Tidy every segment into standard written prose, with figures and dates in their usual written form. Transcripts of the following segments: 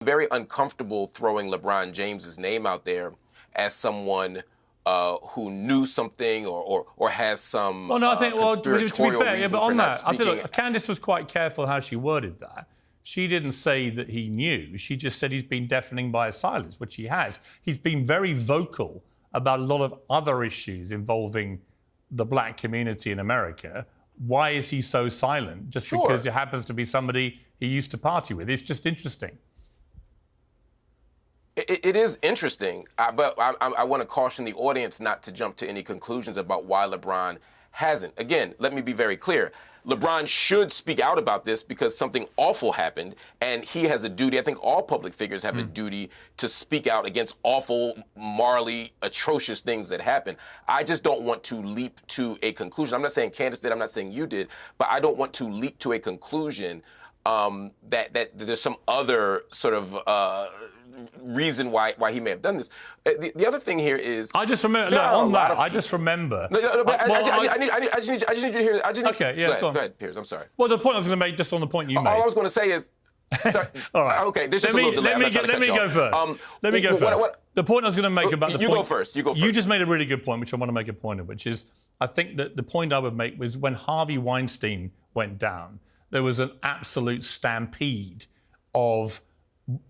very uncomfortable throwing LeBron James's name out there as someone who knew something or has some well, no, I think, conspiratorial to be fair, reason but for on not that, I speaking. think Candace was quite careful how she worded that. She didn't say that he knew. She just said he's been deafening by his silence, which he has. He's been very vocal about a lot of other issues involving the black community in America. Why is he so silent? Just because it happens to be somebody he used to party with. It's just interesting. It is interesting, but I want to caution the audience not to jump to any conclusions about why LeBron hasn't. Again, let me be very clear. LeBron should speak out about this because something awful happened, and he has a duty. I think all public figures have a duty to speak out against awful, morally atrocious things that happen. I just don't want to leap to a conclusion. I'm not saying Candace did, I'm not saying you did, but I don't want to leap to a conclusion that there's some other sort of reason why he may have done this. The other thing here is I just remember on that. I just remember. I just need you to hear. Okay, yeah, go ahead, Piers. I'm sorry. Well, the point I was going to make, just on the point you made. All I was going to say is. Sorry. All right. Okay. There's just a little delay. Let me go first. Let me go first. The point I was going to make about the point. You go first. You just made a really good point, which I want to make a point of, which is I think that the point I would make was when Harvey Weinstein went down, there was an absolute stampede of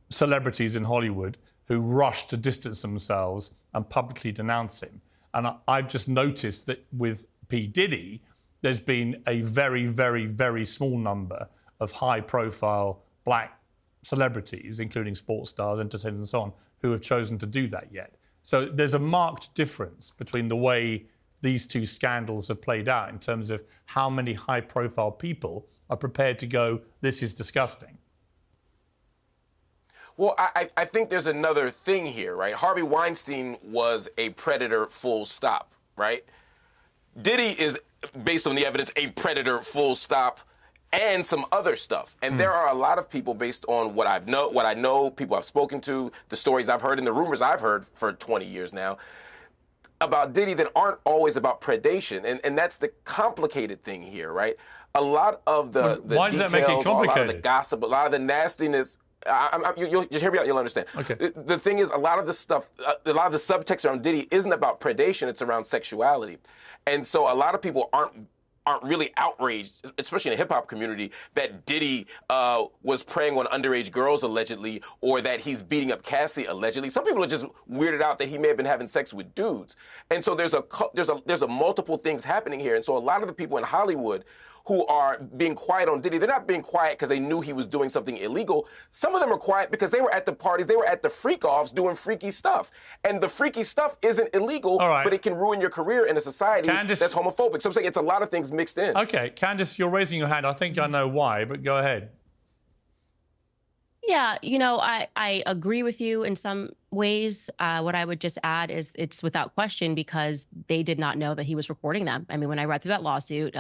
celebrities in Hollywood who rushed to distance themselves and publicly denounce him. And I've just noticed that with P. Diddy, there's been a very, very, very small number of high-profile black celebrities, including sports stars, entertainers and so on, who have chosen to do that yet. So there's a marked difference between the way these two scandals have played out in terms of how many high-profile people are prepared to go, this is disgusting. Well, I think there's another thing here, right? Harvey Weinstein was a predator, full stop, right? Diddy is, based on the evidence, a predator, full stop, and some other stuff. And there are a lot of people, based on what I know, people I've spoken to, the stories I've heard, and the rumors I've heard for 20 years now, about Diddy that aren't always about predation. And that's the complicated thing here, right? A lot of the why does details, that make it complicated? a lot of the gossip, a lot of the nastiness. You'll just hear me out. You'll understand. Okay. The thing is, a lot of the stuff, a lot of the subtext around Diddy isn't about predation. It's around sexuality, and so a lot of people aren't really outraged, especially in the hip hop community, that Diddy was preying on underage girls allegedly, or that he's beating up Cassie allegedly. Some people are just weirded out that he may have been having sex with dudes, and so there's a multiple things happening here, and so a lot of the people in Hollywood who are being quiet on Diddy, they're not being quiet because they knew he was doing something illegal. Some of them are quiet because they were at the parties, they were at the freak-offs doing freaky stuff. And the freaky stuff isn't illegal, but it can ruin your career in a society that's homophobic. So I'm saying it's a lot of things mixed in. Okay, Candace, you're raising your hand. I think I know why, but go ahead. Yeah, I agree with you in some ways. What I would just add is it's without question because they did not know that he was recording them. I mean, when I read through that lawsuit,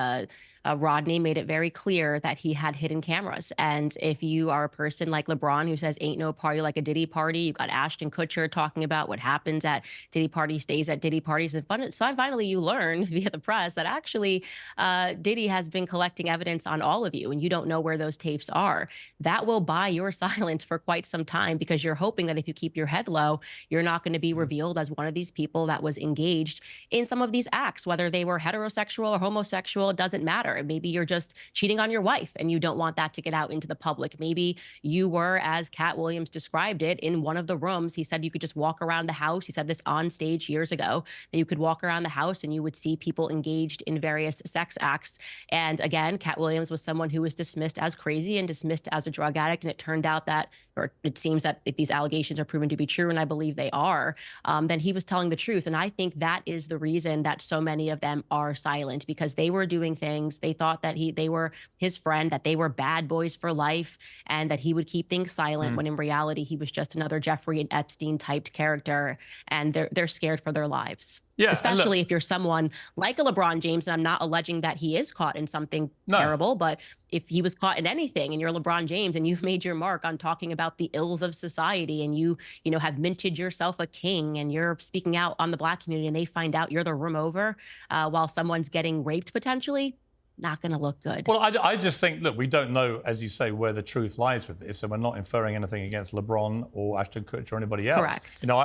Rodney made it very clear that he had hidden cameras. And if you are a person like LeBron who says ain't no party like a Diddy party, you've got Ashton Kutcher talking about what happens at Diddy parties stays at Diddy parties. And finally you learn via the press that actually Diddy has been collecting evidence on all of you and you don't know where those tapes are. That will buy your silence for quite some time because you're hoping that if you keep your head low, you're not going to be revealed as one of these people that was engaged in some of these acts, whether they were heterosexual or homosexual, it doesn't matter. Maybe you're just cheating on your wife and you don't want that to get out into the public. Maybe you were, as Cat Williams described it, in one of the rooms. He said you could just walk around the house. He said this on stage years ago, that you could walk around the house and you would see people engaged in various sex acts. And again, Cat Williams was someone who was dismissed as crazy and dismissed as a drug addict. And it turned out that, or it seems that if these allegations are proven to be true, and I believe they are, then he was telling the truth. And I think that is the reason that so many of them are silent, because they were doing things. They thought that they were his friend, that they were bad boys for life, and that he would keep things silent when in reality he was just another Jeffrey Epstein typed character, and they're scared for their lives. Yeah, especially if you're someone like a LeBron James, and I'm not alleging that he is caught in something terrible, but if he was caught in anything and you're LeBron James and you've made your mark on talking about the ills of society and you have minted yourself a king and you're speaking out on the black community and they find out you're the room over while someone's getting raped potentially, not going to look good. Well, I just think, look, we don't know, as you say, where the truth lies with this, and we're not inferring anything against LeBron or Ashton Kutcher or anybody else. Correct. You know,